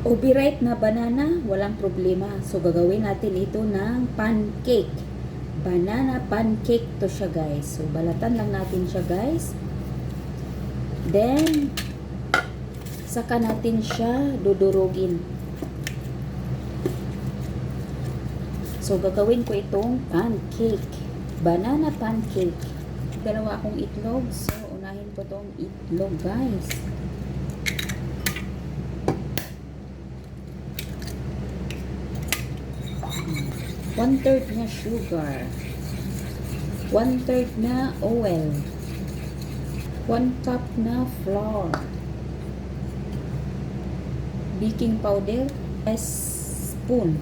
Overripe na banana, walang problema. So, gagawin natin ito ng pancake. Banana pancake to siya, guys. So, balatan lang natin siya, guys. Then, saka natin siya dudurugin. So, gagawin ko itong pancake. Banana pancake. Dalawa akong itlog. So, unahin ko itong itlog, guys. One-third na sugar. One-third na oil. 1 cup na flour. Baking powder, 1 spoon.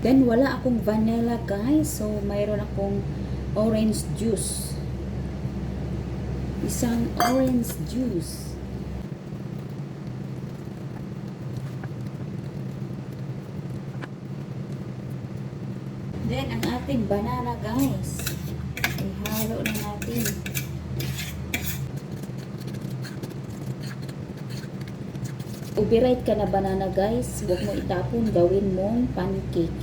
Then, wala akong vanilla, guys. So, mayroon akong orange juice. Isang orange juice. Then, ang ating banana, guys. Ihalo na natin. Overripe ka na banana, guys. Huwag mo itapon. Gawin mong pancake.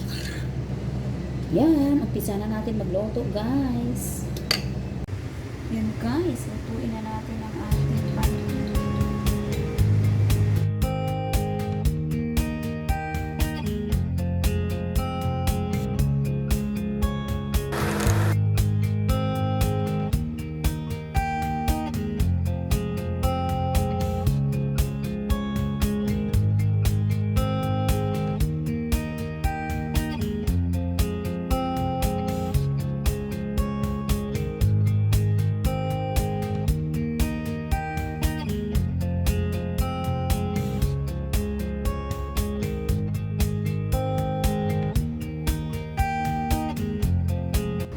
Yan. Umpisa na natin magluto, guys. Yan, guys. Lutuin na natin ang ating pancake.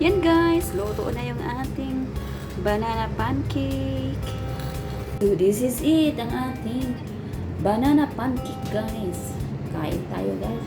Yan, guys, luto na yung ating banana pancake. So, this is it, ang ating banana pancake, guys. Kain tayo, guys.